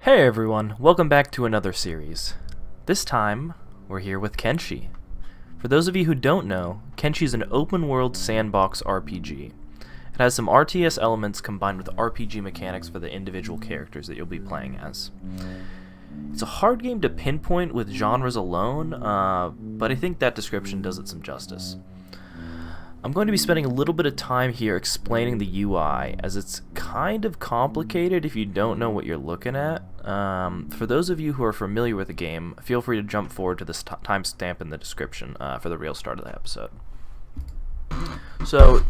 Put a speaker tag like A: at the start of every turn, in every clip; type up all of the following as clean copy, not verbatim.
A: Hey everyone, welcome back to another series. This time, we're here with Kenshi. For those of you who don't know, Kenshi is an open-world sandbox RPG. It has some RTS elements combined with RPG mechanics for the individual characters that you'll be playing as. It's a hard game to pinpoint with genres alone, but I think that description does it some justice. I'm going to be spending a little bit of time here explaining the UI, as it's kind of complicated if you don't know what you're looking at. For those of you who are familiar with the game, feel free to jump forward to this timestamp in the description for the real start of the episode. So,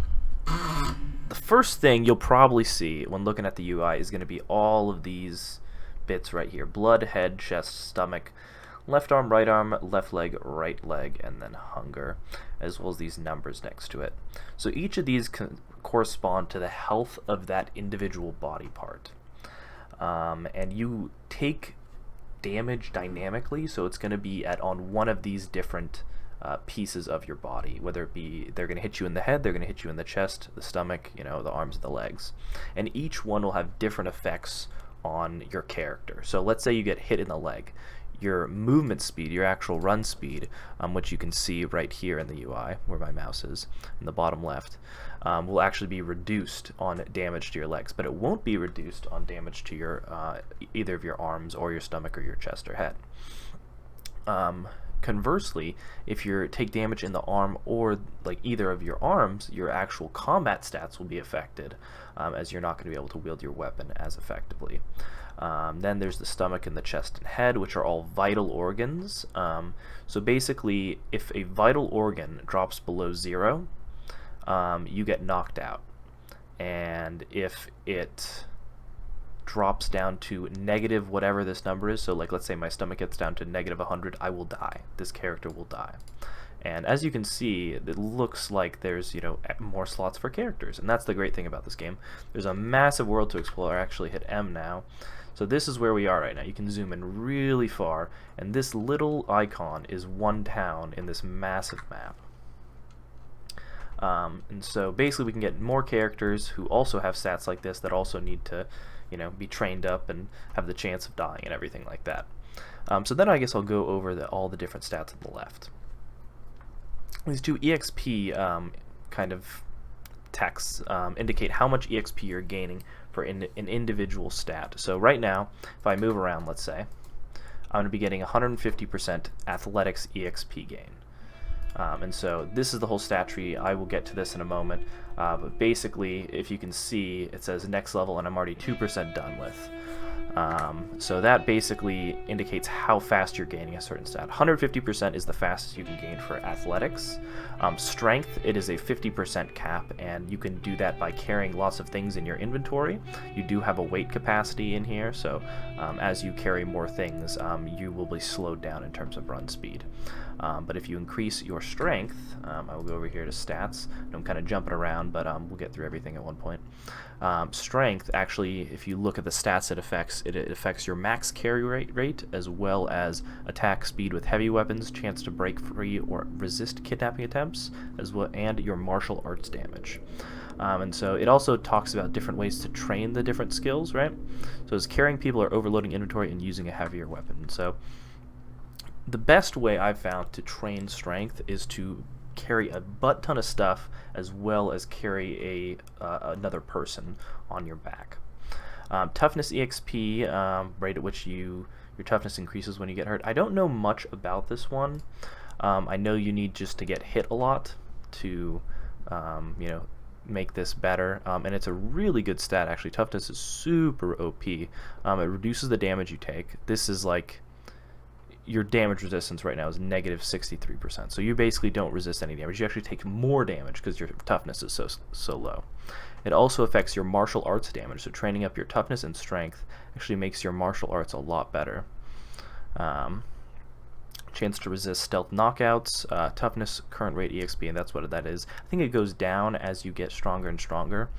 A: the first thing you'll probably see when looking at the UI is going to be all of these bits right here. Blood, head, chest, stomach, left arm, left leg, right leg, and then hunger, as well as these numbers next to it. So each of these correspond to the health of that individual body part. And you take damage dynamically, so it's going to be on one of these different pieces of your body, whether it be they're going to hit you in the head, they're going to hit you in the chest, the stomach, the arms and the legs. And each one will have different effects on your character. So let's say you get hit in the leg. Your movement speed, your actual run speed, which you can see right here in the UI, where my mouse is, in the bottom left, will actually be reduced on damage to your legs, but it won't be reduced on damage to your either of your arms or your stomach or your chest or head. Conversely, if you take damage in the arm or either of your arms, your actual combat stats will be affected, as you're not going to be able to wield your weapon as effectively. Then there's the stomach and the chest and head, which are all vital organs. So basically, if a vital organ drops below 0, you get knocked out. And if it drops down to negative whatever this number is, so let's say my stomach gets down to negative 100, I will die. This character will die. And as you can see, it looks like there's more slots for characters, and that's the great thing about this game. There's a massive world to explore. I actually hit M now. So this is where we are right now. You can zoom in really far, and this little icon is one town in this massive map. And so basically we can get more characters who also have stats like this that also need to be trained up and have the chance of dying and everything like that. So then I guess I'll go over all the different stats on the left. These two EXP kind of texts indicate how much EXP you're gaining for an individual stat. So right now, if I move around, let's say, I'm going to be getting 150% athletics EXP gain. And so this is the whole stat tree. I will get to this in a moment. But basically, if you can see, it says next level, and I'm already 2% done with. So that basically indicates how fast you're gaining a certain stat. 150% is the fastest you can gain for athletics. Strength, it is a 50% cap, and you can do that by carrying lots of things in your inventory. You do have a weight capacity in here, so as you carry more things, you will be slowed down in terms of run speed. But if you increase your strength, I will go over here to stats. I'm kind of jumping around, but we'll get through everything at one point. Strength, actually, if you look at the stats it affects your max carry rate, as well as attack speed with heavy weapons, chance to break free or resist kidnapping attempts, as well, and your martial arts damage. And so it also talks about different ways to train the different skills, right? So it's carrying people or overloading inventory and using a heavier weapon. So the best way I've found to train strength is to carry a butt ton of stuff as well as carry another person on your back. Toughness EXP, rate at which your toughness increases when you get hurt. I don't know much about this one. I know you need just to get hit a lot to make this better, and it's a really good stat actually. Toughness is super OP. It reduces the damage you take. This is like your damage resistance right now is negative 63%. So you basically don't resist any damage. You actually take more damage because your toughness is so low. It also affects your martial arts damage. So training up your toughness and strength actually makes your martial arts a lot better. Chance to resist stealth knockouts, toughness, current rate EXP, and that's what that is. I think it goes down as you get stronger and stronger.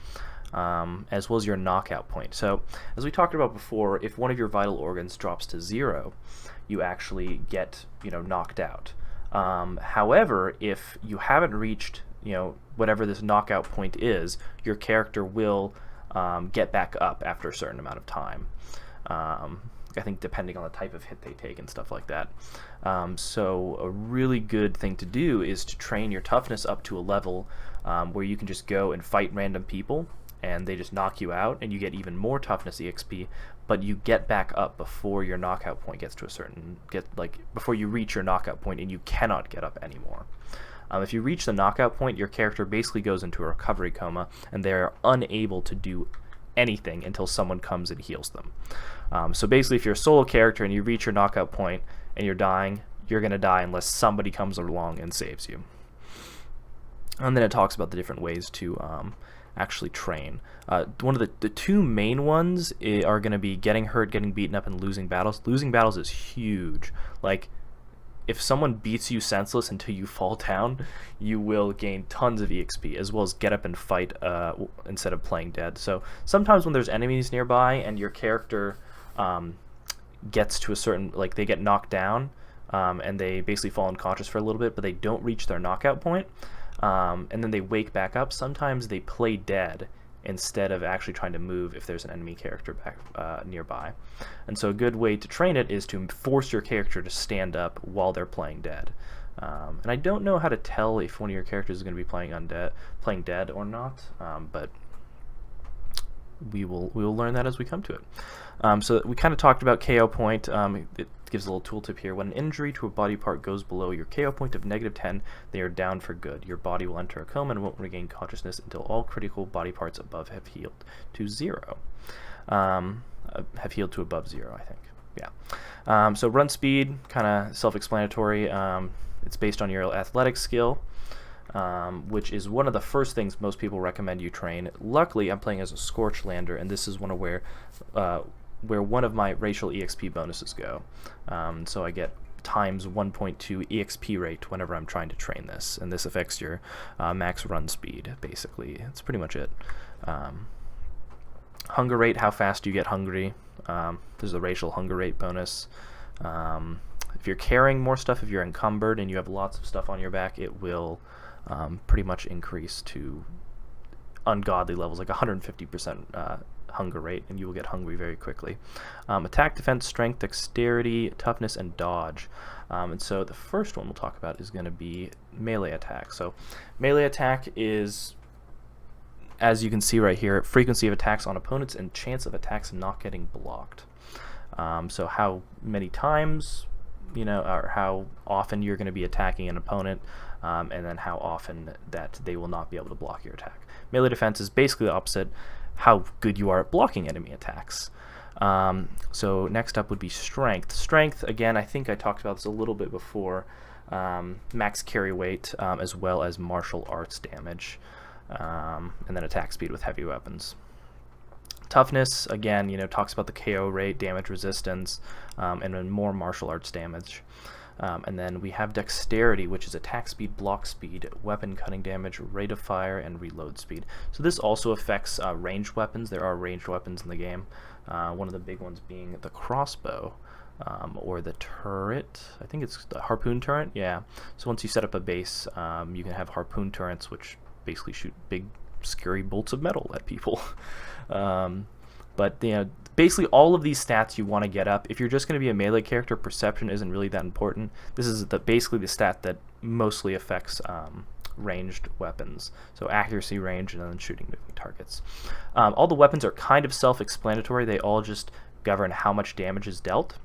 A: As well as your knockout point. So, as we talked about before, if one of your vital organs drops to 0, you actually get, knocked out. However, if you haven't reached, whatever this knockout point is, your character will get back up after a certain amount of time. I think depending on the type of hit they take and stuff like that. So a really good thing to do is to train your toughness up to a level where you can just go and fight random people and they just knock you out and you get even more toughness EXP, but you get back up before your knockout point gets to a certain, before you reach your knockout point and you cannot get up anymore. If you reach the knockout point, your character basically goes into a recovery coma and they're unable to do anything until someone comes and heals them. So basically, if you're a solo character and you reach your knockout point and you're dying, you're going to die unless somebody comes along and saves you. And then it talks about the different ways to actually train. One of the two main ones are going to be getting hurt, getting beaten up, and losing battles. Losing battles is huge. Like, if someone beats you senseless until you fall down, you will gain tons of EXP, as well as get up and fight instead of playing dead. So sometimes when there's enemies nearby and your character gets to a certain, like they get knocked down and they basically fall unconscious for a little bit, but they don't reach their knockout point, and then they wake back up, sometimes they play dead instead of actually trying to move if there's an enemy character back nearby. And so a good way to train it is to force your character to stand up while they're playing dead. And I don't know how to tell if one of your characters is going to be playing dead or not, but we will learn that as we come to it. So we kind of talked about KO point. It gives a little tooltip here. When an injury to a body part goes below your KO point of -10, they are down for good. Your body will enter a coma and won't regain consciousness until all critical body parts above have healed to 0. Have healed to above 0, I think. Yeah. So run speed, kind of self-explanatory. It's based on your athletic skill, which is one of the first things most people recommend you train. Luckily, I'm playing as a Scorchlander, and this is one of where one of my racial EXP bonuses go. So I get times 1.2 EXP rate whenever I'm trying to train this, and this affects your max run speed, basically. That's pretty much it. Hunger rate, how fast you get hungry. There's a racial hunger rate bonus. If you're carrying more stuff, if you're encumbered and you have lots of stuff on your back, it will pretty much increase to ungodly levels, like 150% hunger rate, and you will get hungry very quickly. Attack, defense, strength, dexterity, toughness, and dodge. And so the first one we'll talk about is going to be melee attack. So melee attack is, as you can see right here, frequency of attacks on opponents and chance of attacks not getting blocked. So how many times, or how often you're going to be attacking an opponent, and then how often that they will not be able to block your attack. Melee defense is basically the opposite, how good you are at blocking enemy attacks. So next up would be strength. Strength, again, I think I talked about this a little bit before, max carry weight, as well as martial arts damage, and then attack speed with heavy weapons. Toughness, again, talks about the KO rate, damage resistance, and then more martial arts damage. And then we have dexterity, which is attack speed, block speed, weapon cutting damage, rate of fire, and reload speed. So this also affects ranged weapons. There are ranged weapons in the game. One of the big ones being the crossbow, or the turret. I think it's the harpoon turret. Yeah. So once you set up a base, you can have harpoon turrets, which basically shoot big, scary bolts of metal at people. But basically all of these stats you want to get up. If you're just going to be a melee character, perception isn't really that important. This is basically the stat that mostly affects ranged weapons. So accuracy, range, and then shooting moving targets. All the weapons are kind of self-explanatory. They all just govern how much damage is dealt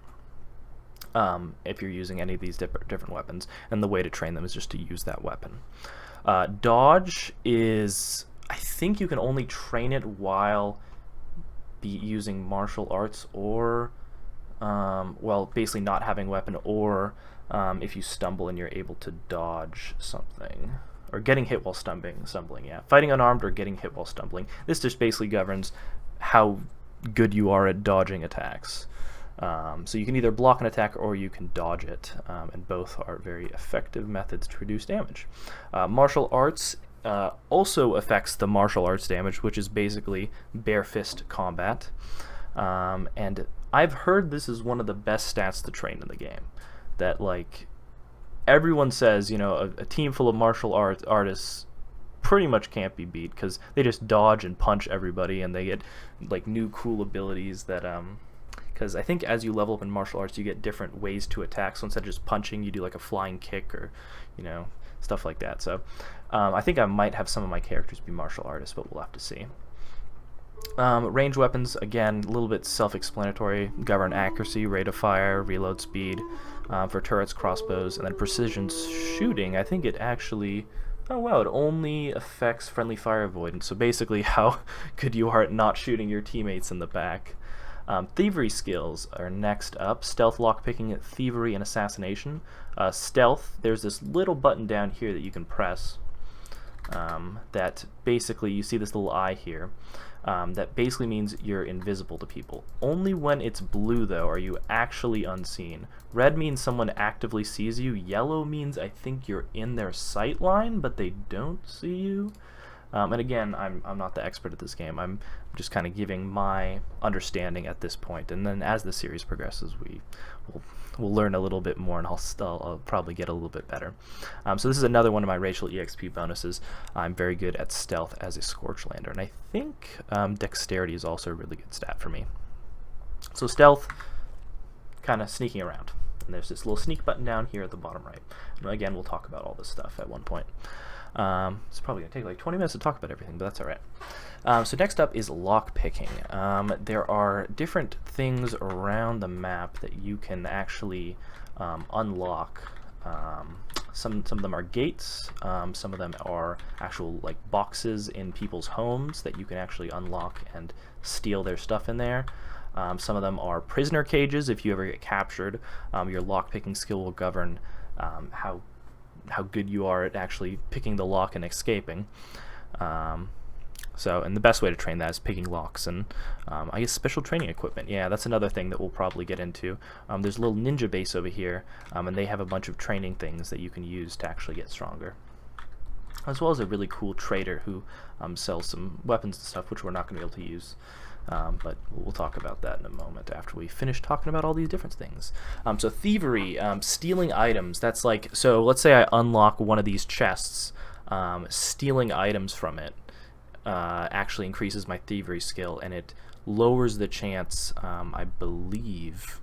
A: if you're using any of these different weapons. And the way to train them is just to use that weapon. Dodge is, I think you can only train it while using martial arts, or well, basically not having weapon, or if you stumble and you're able to dodge something, or getting hit while stumbling. Yeah, fighting unarmed or getting hit while stumbling. This just basically governs how good you are at dodging attacks. So you can either block an attack or you can dodge it, and both are very effective methods to reduce damage. Martial arts also affects the martial arts damage, which is basically bare fist combat. And I've heard this is one of the best stats to train in the game. That, like, everyone says, a team full of martial artists pretty much can't be beat because they just dodge and punch everybody, and they get like new cool abilities that because I think as you level up in martial arts, you get different ways to attack. So instead of just punching, you do like a flying kick or, you know, stuff like that. So I think I might have some of my characters be martial artists, but we'll have to see. Range weapons, again, a little bit self-explanatory. Govern accuracy, rate of fire, reload speed for turrets, crossbows, and then precision shooting. I think it actually... Oh wow, it only affects friendly fire avoidance. So basically how good you are at not shooting your teammates in the back. Thievery skills are next up. Stealth, lockpicking, thievery, and assassination. Stealth, there's this little button down here that you can press. That basically, you see this little eye here. That basically means you're invisible to people. Only when it's blue, though, are you actually unseen. Red means someone actively sees you. Yellow means I think you're in their sight line, but they don't see you. And again, I'm not the expert at this game. I'm just kind of giving my understanding at this point. And then as the series progresses, we'll learn a little bit more, and I'll probably get a little bit better. So this is another one of my racial EXP bonuses. I'm very good at stealth as a Scorchlander, and I think dexterity is also a really good stat for me. So stealth, kind of sneaking around. And there's this little sneak button down here at the bottom right. And again, we'll talk about all this stuff at one point. It's probably going to take like 20 minutes to talk about everything, but that's alright. So next up is lockpicking. There are different things around the map that you can actually unlock. Some of them are gates, some of them are actual like boxes in people's homes that you can actually unlock and steal their stuff in there. Some of them are prisoner cages. If you ever get captured, your lockpicking skill will govern how good you are at actually picking the lock and escaping. And the best way to train that is picking locks and I guess special training equipment. Yeah, that's another thing that we'll probably get into. There's a little ninja base over here, and they have a bunch of training things that you can use to actually get stronger. As well as a really cool trader who sells some weapons and stuff, which we're not going to be able to use. But we'll talk about that in a moment after we finish talking about all these different things. So thievery, stealing items, that's like, so let's say I unlock one of these chests, stealing items from it actually increases my thievery skill, and it lowers the chance, I believe,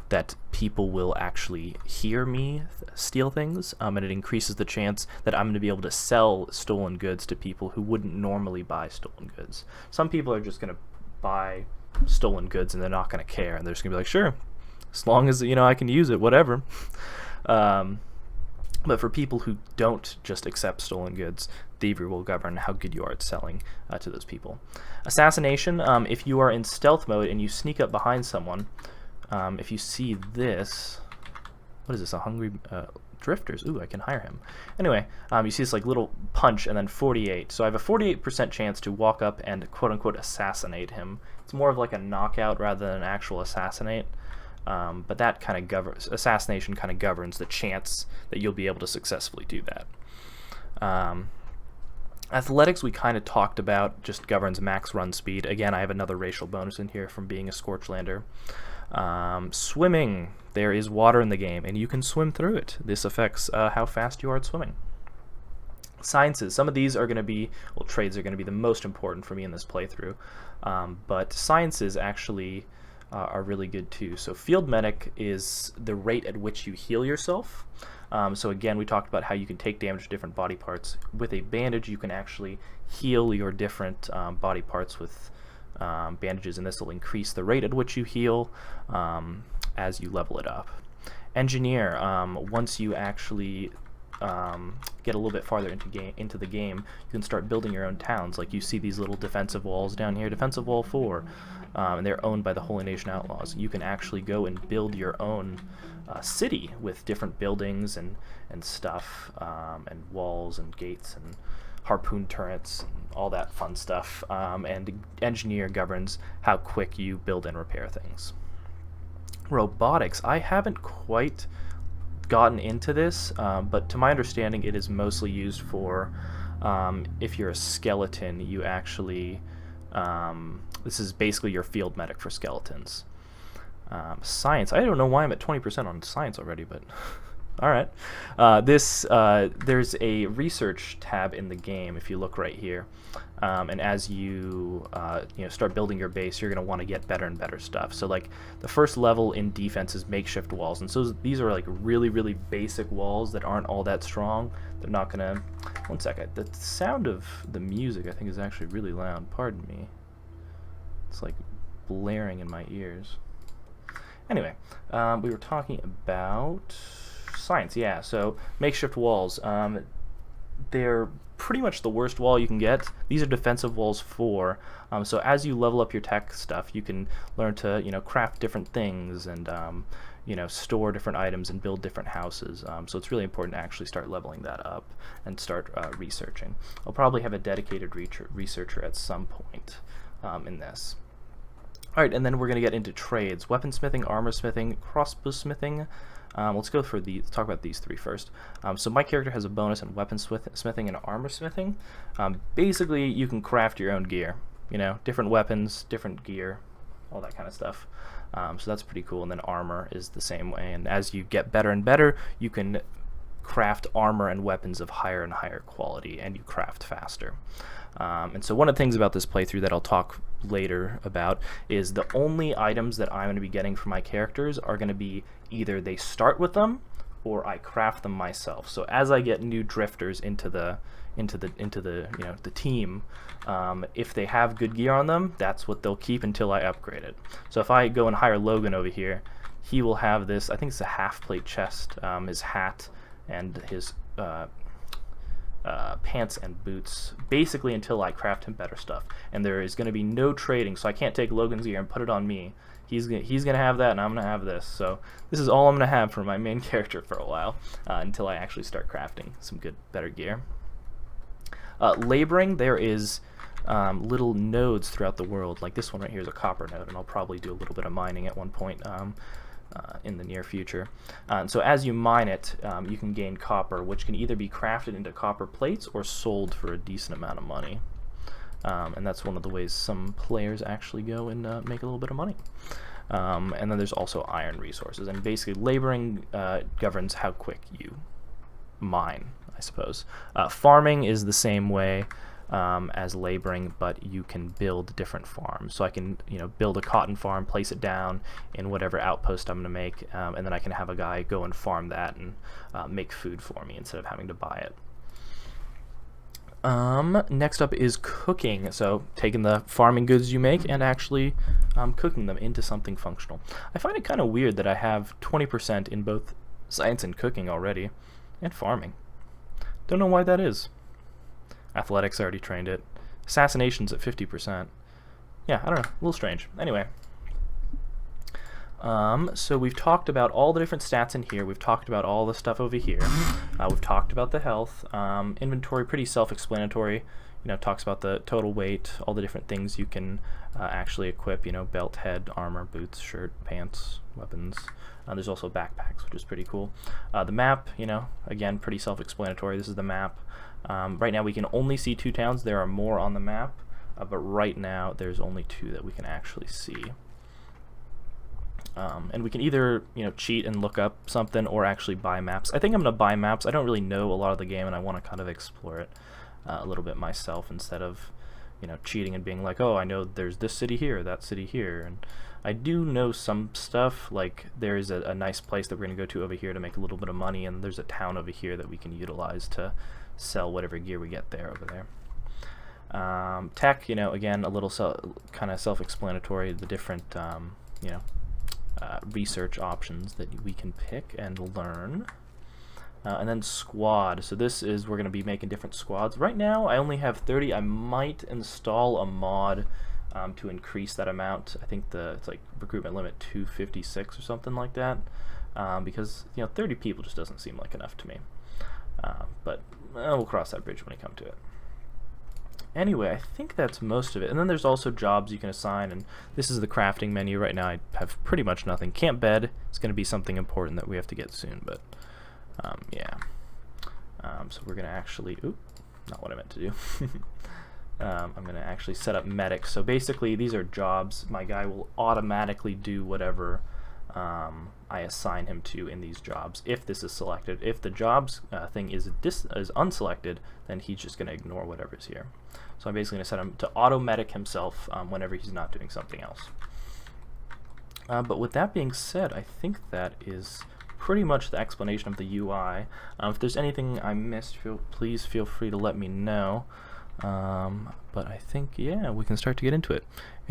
A: that people will actually hear me steal things, and it increases the chance that I'm going to be able to sell stolen goods to people who wouldn't normally buy stolen goods. Some people are just going to buy stolen goods and they're not going to care, and they're just going to be like, sure, as long as, you know, I can use it, whatever. But for people who don't just accept stolen goods, thievery will govern how good you are at selling to those people. Assassination, if you are in stealth mode and you sneak up behind someone, if you see this, what is this, a hungry drifters? Ooh, I can hire him. Anyway, you see this like little punch and then 48. So I have a 48% chance to walk up and quote-unquote assassinate him. It's more of like a knockout rather than an actual assassinate. But that kind of governs, assassination kind of governs the chance that you'll be able to successfully do that. Athletics we kind of talked about, just governs max run speed. Again, I have another racial bonus in here from being a Scorchlander. Swimming, there is water in the game and you can swim through it. This affects how fast you are at swimming. Sciences, some of these are going to be, well, trades are going to be the most important for me in this playthrough, but sciences actually are really good too. So field medic is the rate at which you heal yourself. So again, we talked about how you can take damage to different body parts. With a bandage, you can actually heal your different body parts with bandages, and this will increase the rate at which you heal as you level it up. Engineer, once you actually get a little bit farther into the game, you can start building your own towns. Like you see these little defensive walls down here, Defensive Wall 4, and they're owned by the Holy Nation Outlaws. You can actually go and build your own city with different buildings and stuff, and walls and gates and harpoon turrets and all that fun stuff. And engineer governs how quick you build and repair things. Robotics, I haven't quite gotten into this, but to my understanding it is mostly used for if you're a skeleton, you actually this is basically your field medic for skeletons. Science, I don't know why I'm at 20% on science already, but All right. There's a research tab in the game if you look right here, and as you start building your base, you're going to want to get better and better stuff. So like the first level in defense is makeshift walls, and so these are like really basic walls that aren't all that strong. They're not going to. One second. The sound of the music I think is actually really loud. Pardon me. It's like blaring in my ears. Anyway, we were talking about science, yeah. So makeshift walls, they're pretty much the worst wall you can get. These are defensive walls for. So as you level up your tech stuff, you can learn to craft different things and store different items and build different houses. So it's really important to actually start leveling that up and start researching. I'll probably have a dedicated researcher at some point in this. Alright, and then we're going to get into trades. Weaponsmithing, armor smithing, crossbow smithing. Let's talk about these three first. So my character has a bonus in weaponsmithing and armor smithing. Basically, you can craft your own gear. Different weapons, different gear, all that kind of stuff. So that's pretty cool. And then armor is the same way. And as you get better and better, you can craft armor and weapons of higher and higher quality, and you craft faster. And so one of the things about this playthrough that I'll talk later about is the only items that I'm going to be getting for my characters are going to be either they start with them or I craft them myself. So as I get new drifters into the team, if they have good gear on them, that's what they'll keep until I upgrade it. So if I go and hire Logan over here, he will have this, I think it's a half plate chest, his hat and his pants and boots, basically until I craft him better stuff. And there is going to be no trading, so I can't take Logan's gear and put it on me. He's gonna have that, and I'm gonna have this. So this is all I'm gonna have for my main character for a while until I actually start crafting some better gear. Laboring, there is little nodes throughout the world. Like this one right here is a copper node, and I'll probably do a little bit of mining at one point in the near future. So as you mine it, you can gain copper, which can either be crafted into copper plates or sold for a decent amount of money. And that's one of the ways some players actually go and make a little bit of money. And then there's also iron resources, and basically laboring governs how quick you mine, I suppose. Farming is the same way as laboring, but you can build different farms. So I can build a cotton farm, place it down in whatever outpost I'm going to make, and then I can have a guy go and farm that and make food for me instead of having to buy it. Next up is cooking. So taking the farming goods you make and actually cooking them into something functional. I find it kind of weird that I have 20% in both science and cooking already, and farming. Don't know why that is. Athletics, I already trained it. Assassination's at 50%. Yeah, I don't know, a little strange. Anyway. So we've talked about all the different stats in here. We've talked about all the stuff over here. We've talked about the health. Inventory, pretty self-explanatory. Talks about the total weight, all the different things you can actually equip. Belt, head, armor, boots, shirt, pants, weapons. There's also backpacks, which is pretty cool. The map, again, pretty self-explanatory. This is the map. Right now we can only see 2 towns. There are more on the map, but right now there's only 2 that we can actually see. And we can either cheat and look up something or actually buy maps. I think I'm going to buy maps. I don't really know a lot of the game, and I want to kind of explore it a little bit myself instead of cheating and being like, oh, I know there's this city here, that city here. And I do know some stuff, like there's a nice place that we're going to go to over here to make a little bit of money, and there's a town over here that we can utilize to sell whatever gear we get there over there. Tech, again, a little kind of self-explanatory, the different research options that we can pick and learn. And then squad. So this is, we're going to be making different squads. Right now I only have 30. I might install a mod to increase that amount. I think it's like recruitment limit 256 or something like that, because 30 people just doesn't seem like enough to me. But we'll cross that bridge when we come to it. Anyway, I think that's most of it. And then there's also jobs you can assign, and this is the crafting menu. Right now I have pretty much nothing. Camp bed is going to be something important that we have to get soon, but yeah. So we're going to actually, not what I meant to do. I'm going to actually set up medics. So basically these are jobs. My guy will automatically do whatever I assign him to in these jobs if this is selected. If the jobs thing is unselected, then he's just going to ignore whatever's here. So I'm basically going to set him to auto-medic himself whenever he's not doing something else. But with that being said, I think that is pretty much the explanation of the UI. If there's anything I missed, please feel free to let me know. But I think, yeah, we can start to get into it.